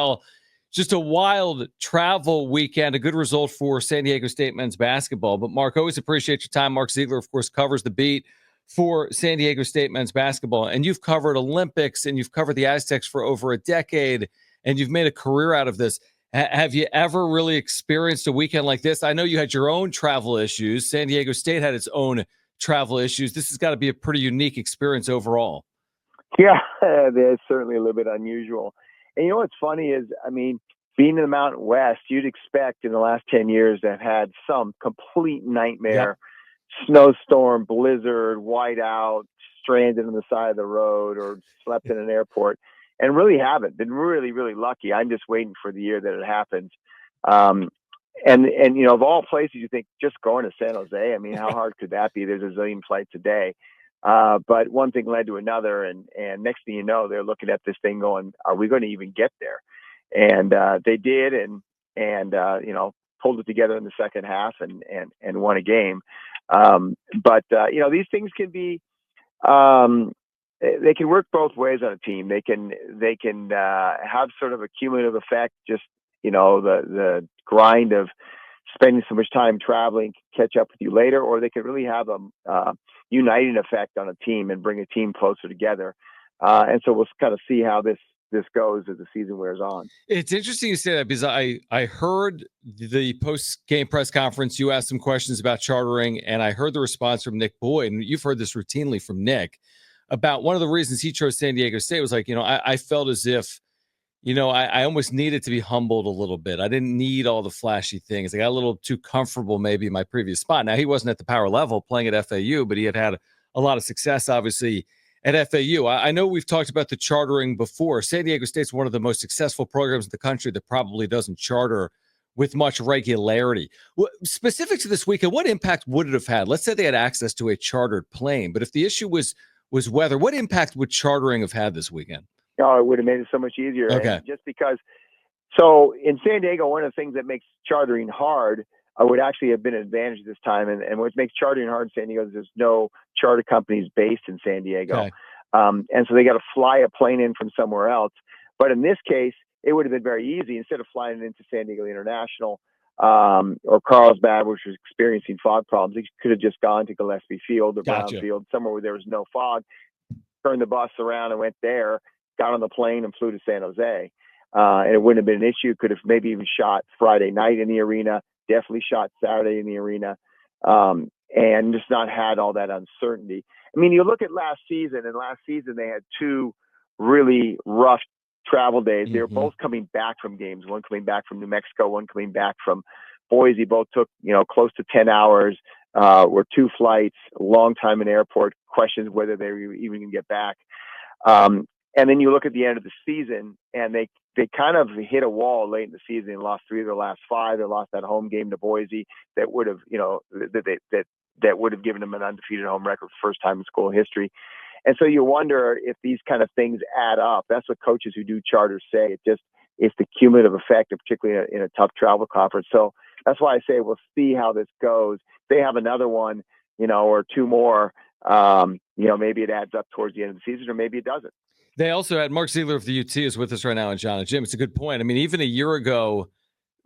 Well, just a wild travel weekend, a good result for San Diego State men's basketball. But Mark, always appreciate your time. Mark Zeigler, of course, covers the beat for San Diego State men's basketball. And you've covered Olympics and you've covered the Aztecs for over a decade, and you've made a career out of this. Have you ever really experienced a weekend like this? I know you had your own travel issues. San Diego State had its own travel issues. This has got to be a pretty unique experience overall. Yeah, that's certainly a little bit unusual. And you know what's funny is, I mean, being in the Mountain West, you'd expect in the last 10 years to have had some complete nightmare, snowstorm, blizzard, whiteout, stranded on the side of the road, or slept in an airport, and really haven't. Been really, really lucky. I'm just waiting for the year that it happens. And you know, of all places, you think just going to San Jose, I mean, how hard could that be? There's a zillion flights a day. But one thing led to another, and next thing you know, they're looking at this thing going, are we going to even get there? And they did, and you know, pulled it together in the second half and won a game. But you know, these things can be, they can work both ways on a team. They can have sort of a cumulative effect, just, you know, the grind of spending so much time traveling, catch up with you later, or they could really have a uniting effect on a team and bring a team closer together. And so we'll kind of see how this goes as the season wears on. It's interesting you say that, because I heard the post-game press conference. You asked some questions about chartering, and I heard the response from Nick Boyd, and you've heard this routinely from Nick, about one of the reasons he chose San Diego State was like, you know, I felt as if, you know, I almost needed to be humbled a little bit. I didn't need all the flashy things. I got a little too comfortable maybe in my previous spot. Now, he wasn't at the power level playing at FAU, but he had a lot of success, obviously, at FAU. I know we've talked about the chartering before. San Diego State's one of the most successful programs in the country that probably doesn't charter with much regularity. Specific to this weekend, what impact would it have had? Let's say they had access to a chartered plane, but if the issue was weather, what impact would chartering have had this weekend? Oh, it would have made it so much easier. Okay. And just because, so in San Diego, one of the things that makes chartering hard would actually have been an advantage this time. And what makes chartering hard in San Diego is there's no charter companies based in San Diego. Okay. And so they got to fly a plane in from somewhere else. But in this case, it would have been very easy. Instead of flying into San Diego International or Carlsbad, which was experiencing fog problems, they could have just gone to Gillespie Field or Brown Field, somewhere where there was no fog, turned the bus around and went there, got on the plane and flew to San Jose. And it wouldn't have been an issue. Could have maybe even shot Friday night in the arena, definitely shot Saturday in the arena, and just not had all that uncertainty. I mean, you look at last season, and last season they had two really rough travel days. They were both coming back from games, one coming back from New Mexico, one coming back from Boise. Both took, you know, close to 10 hours, were two flights, long time in airport, questions whether they were even going to get back. And then you look at the end of the season, and they kind of hit a wall late in the season and lost 3 of their last 5. They lost that home game to Boise that would have, you know, that would have given them an undefeated home record for the first time in school history. And so you wonder if these kind of things add up. That's what coaches who do charters say. It's the cumulative effect, particularly in a tough travel conference. So that's why I say we'll see how this goes. If they have another one, you know, or 2 more, you know, maybe it adds up towards the end of the season, or maybe it doesn't. They also had Mark Zeigler of the UT is with us right now, and John and Jim. It's a good point. I mean, even a year ago,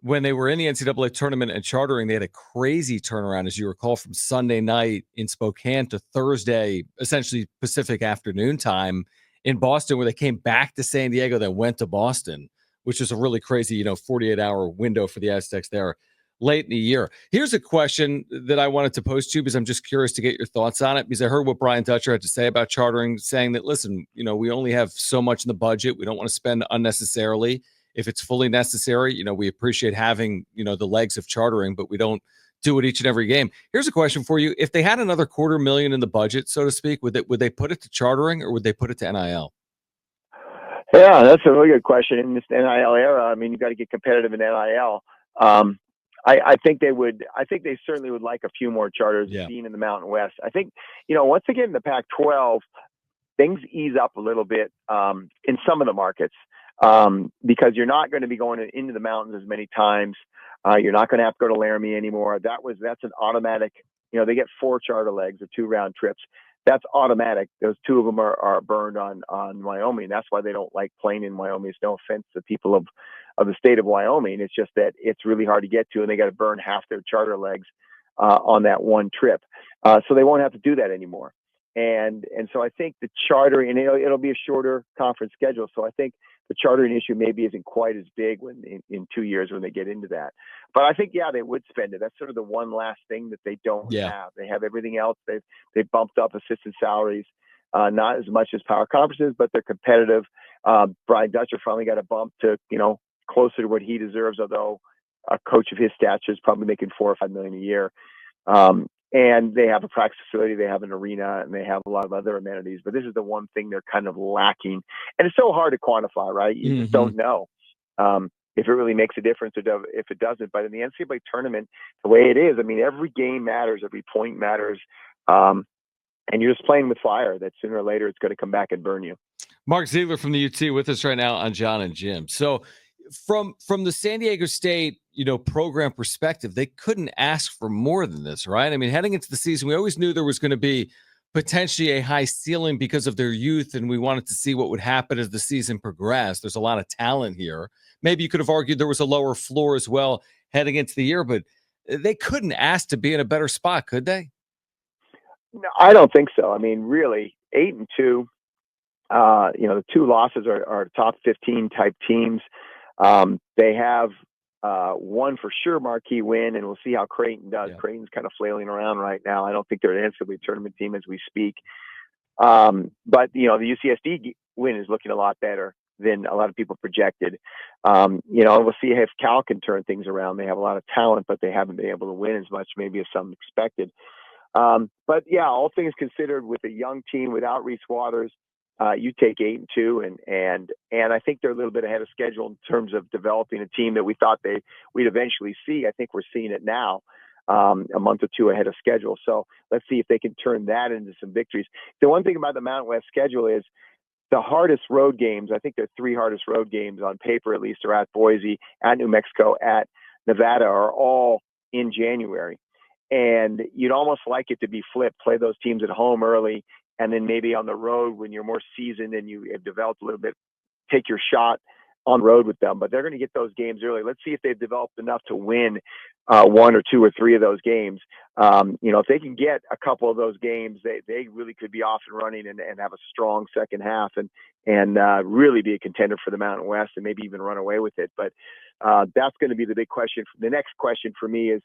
when they were in the NCAA tournament and chartering, they had a crazy turnaround, as you recall, from Sunday night in Spokane to Thursday, essentially Pacific afternoon time in Boston, where they came back to San Diego, then went to Boston, which was a really crazy, 48-hour window for the Aztecs there late in the year. Here's a question that I wanted to pose to you, because I'm just curious to get your thoughts on it, because I heard what Brian Dutcher had to say about chartering, saying that, listen, we only have so much in the budget. We don't want to spend unnecessarily. If it's fully necessary, we appreciate having, the legs of chartering, but we don't do it each and every game. Here's a question for you. If they had another $250,000 in the budget, so to speak, would they put it to chartering, or would they put it to NIL? Yeah, that's a really good question. In this NIL era, I mean, you got to get competitive in NIL. I think they would. I think they certainly would like a few more charters being in the Mountain West. I think, once again, in the Pac-12, things ease up a little bit in some of the markets because you're not going to be going into the mountains as many times. You're not going to have to go to Laramie anymore. That's an automatic. They get 4 charter legs or 2 round trips. that's automatic. Those two of them are burned on Wyoming. That's why they don't like playing in Wyoming. It's no offense to people of the state of Wyoming. It's just that it's really hard to get to, and they got to burn half their charter legs on that one trip. So they won't have to do that anymore. And so I think the chartering, and it'll be a shorter conference schedule. So I think the chartering issue maybe isn't quite as big when in 2 years when they get into that. But I think, yeah, they would spend it. That's sort of the one last thing that they don't have. They have everything else. They've bumped up assistant salaries, not as much as power conferences, but they're competitive. Brian Dutcher finally got a bump to, closer to what he deserves, although a coach of his stature is probably making $4 or $5 million a year. And they have a practice facility, they have an arena, and they have a lot of other amenities. But this is the one thing they're kind of lacking. And it's so hard to quantify, right? You just don't know if it really makes a difference or if it doesn't. But in the NCAA tournament, the way it is, I mean, every game matters, every point matters. And you're just playing with fire that sooner or later it's going to come back and burn you. Mark Zeigler from the UT with us right now on Jon and Jim. So from the San Diego State, program perspective, they couldn't ask for more than this, right? I mean, heading into the season, we always knew there was going to be potentially a high ceiling because of their youth, and we wanted to see what would happen as the season progressed. There's a lot of talent here. Maybe you could have argued there was a lower floor as well heading into the year, but they couldn't ask to be in a better spot, could they? No, I don't think so. I mean, really, 8-2. The two losses are top 15 type teams. They have one for sure marquee win, and we'll see how Creighton does. Yeah. Creighton's kind of flailing around right now. I don't think they're an NCAA tournament team as we speak. But the UCSD win is looking a lot better than a lot of people projected. We'll see if Cal can turn things around. They have a lot of talent, but they haven't been able to win as much maybe as some expected. But yeah, all things considered, with a young team without Reese Waters, you take 8-2, and I think they're a little bit ahead of schedule in terms of developing a team that we thought we'd eventually see. I think we're seeing it now, a month or two ahead of schedule. So let's see if they can turn that into some victories. The one thing about the Mountain West schedule is the hardest road games. I think the three hardest road games on paper, at least, are at Boise, at New Mexico, at Nevada, are all in January. And you'd almost like it to be flipped, play those teams at home early, and then maybe on the road when you're more seasoned and you have developed a little bit, take your shot on the road with them. But they're going to get those games early. Let's see if they've developed enough to win one or two or three of those games. If they can get a couple of those games, they really could be off and running and have a strong second half and really be a contender for the Mountain West and maybe even run away with it. But that's going to be the big question. The next question for me is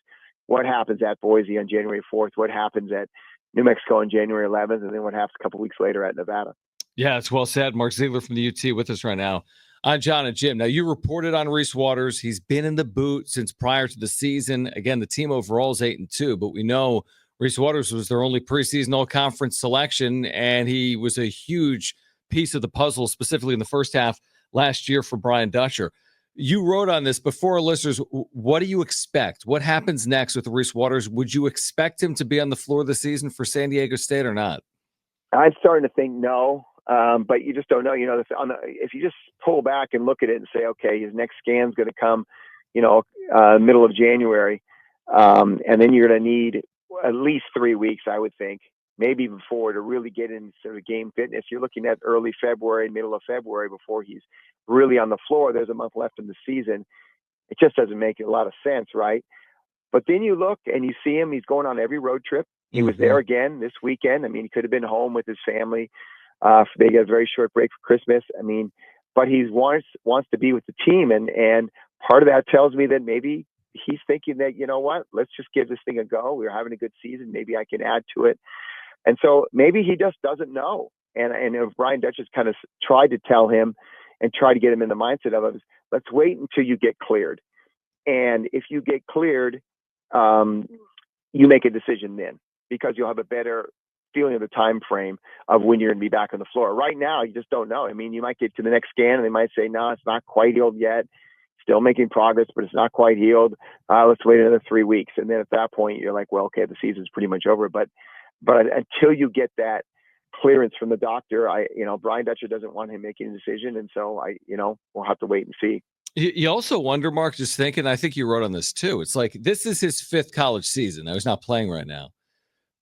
what happens at Boise on January 4th? What happens at New Mexico on January 11th, and then what happens a couple weeks later at Nevada? Yeah, it's well said. Mark Zeigler from the UT with us right now on Jon and Jim. Now, you reported on Reese Waters. He's been in the boot since prior to the season. Again, the team overall is 8-2, but we know Reese Waters was their only preseason all-conference selection, and he was a huge piece of the puzzle, specifically in the first half last year for Brian Dutcher. You wrote on this before our listeners. What do you expect? What happens next with Reese Waters? Would you expect him to be on the floor this season for San Diego State or not? I'm starting to think no, but you just don't know. If you just pull back and look at it and say, okay, his next scan's going to come, middle of January, and then you're going to need at least 3 weeks, I would think, maybe even 4, to really get into sort of game fitness. You're looking at early February, middle of February before he's really on the floor. There's a month left in the season. It just doesn't make a lot of sense, right? But then you look and you see him. He's going on every road trip. He was there again this weekend. I mean, he could have been home with his family. They get a very short break for Christmas. I mean, but he wants to be with the team. And part of that tells me that maybe he's thinking that, let's just give this thing a go. We're having a good season. Maybe I can add to it. And so maybe he just doesn't know. And if Brian Dutch has kind of tried to tell him and try to get him in the mindset of it, let's wait until you get cleared. And if you get cleared, you make a decision then, because you'll have a better feeling of the time frame of when you're going to be back on the floor. Right now, you just don't know. I mean, you might get to the next scan and they might say, no, it's not quite healed yet. Still making progress, but it's not quite healed. Let's wait another 3 weeks. And then at that point, you're like, well, okay, the season's pretty much over. But until you get that clearance from the doctor, Brian Dutcher doesn't want him making a decision. And so we'll have to wait and see. You also wonder, Mark, just thinking, I think you wrote on this too. It's like, this is his 5th college season. Now, he's not playing right now.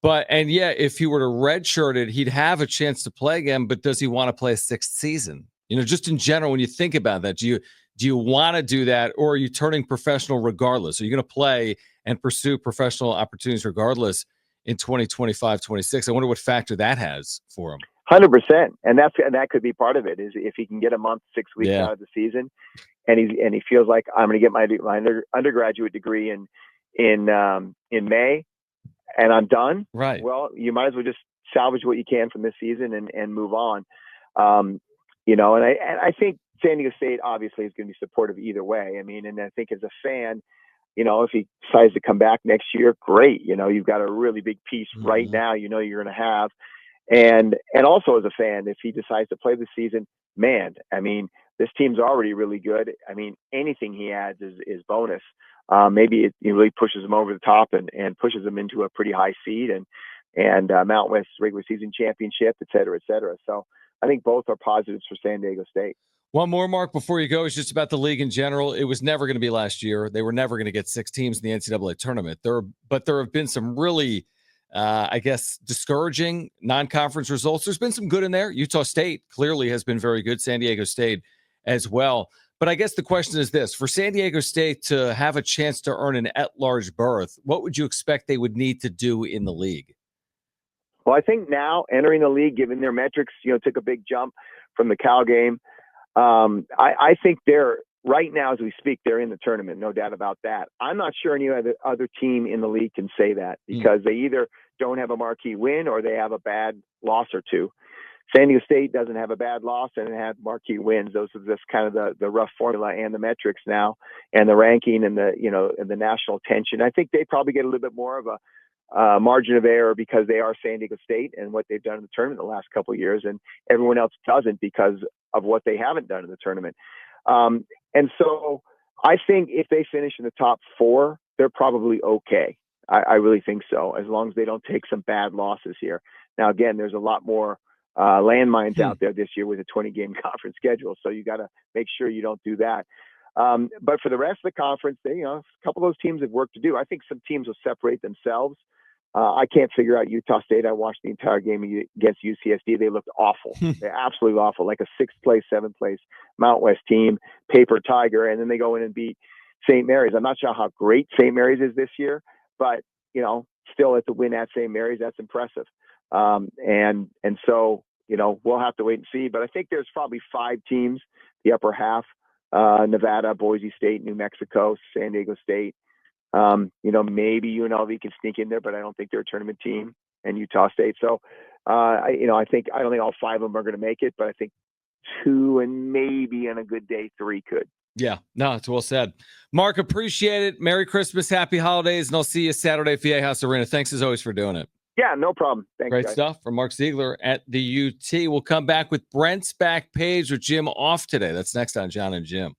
And yeah, if he were to redshirt it, he'd have a chance to play again. But does he want to play a sixth season? Just in general, when you think about that, do you want to do that, or are you turning professional regardless? Are you going to play and pursue professional opportunities regardless in 2025, 26? I wonder what factor that has for him. 100%, and that could be part of it. Is if he can get a month, 6 weeks out of the season, and he feels like I'm going to get my undergraduate degree in May, and I'm done. Right. Well, you might as well just salvage what you can from this season and move on. And I think San Diego State obviously is going to be supportive either way. I mean, and I think as a fan, if he decides to come back next year, great. You've got a really big piece right now. You're going to have, and also as a fan, if he decides to play this season, man, I mean, this team's already really good. I mean, anything he adds is bonus. Maybe it really pushes them over the top and pushes them into a pretty high seed and Mountain West regular season championship, et cetera, et cetera. So I think both are positives for San Diego State. One more, Mark, before you go, is just about the league in general. It was never going to be last year. They were never going to get 6 teams in the NCAA tournament. But there have been some really, discouraging non-conference results. There's been some good in there. Utah State clearly has been very good. San Diego State as well. But I guess the question is this: for San Diego State to have a chance to earn an at-large berth, what would you expect they would need to do in the league? Well, I think now entering the league, given their metrics, took a big jump from the Cal game. I think they're right now, as we speak, they're in the tournament, no doubt about that. I'm not sure any other team in the league can say that because they either don't have a marquee win or they have a bad loss or two. San Diego State doesn't have a bad loss and have marquee wins. Those are just kind of the rough formula and the metrics now, and the ranking and the national attention. I think they probably get a little bit more of a margin of error because they are San Diego State and what they've done in the tournament the last couple of years, and everyone else doesn't because of what they haven't done in the tournament. And so I think if they finish in the top 4, they're probably okay. I really think so, as long as they don't take some bad losses here. Now, again, there's a lot more landmines out there this year with a 20-game conference schedule, so you got to make sure you don't do that. But for the rest of the conference, a couple of those teams have work to do. I think some teams will separate themselves. I can't figure out Utah State. I watched the entire game against UCSD. They looked awful. They're absolutely awful, like a 6th place, 7th place Mount West team, paper tiger, and then they go in and beat St. Mary's. I'm not sure how great St. Mary's is this year, but still at the win at St. Mary's, that's impressive. And so we'll have to wait and see. But I think there's probably 5 teams, the upper half: Nevada, Boise State, New Mexico, San Diego State. Maybe UNLV can sneak in there, but I don't think they're a tournament team, and Utah State. So, I don't think all 5 of them are going to make it, but I think 2 and maybe on a good day 3 could. Yeah, no, it's well said. Mark, appreciate it. Merry Christmas, happy holidays, and I'll see you Saturday at VA House Arena. Thanks as always for doing it. Yeah, no problem. Thanks, Great guys. stuff from Mark Zeigler at the UT. We'll come back with Brent's back page with Jim off today. That's next on Jon and Jim.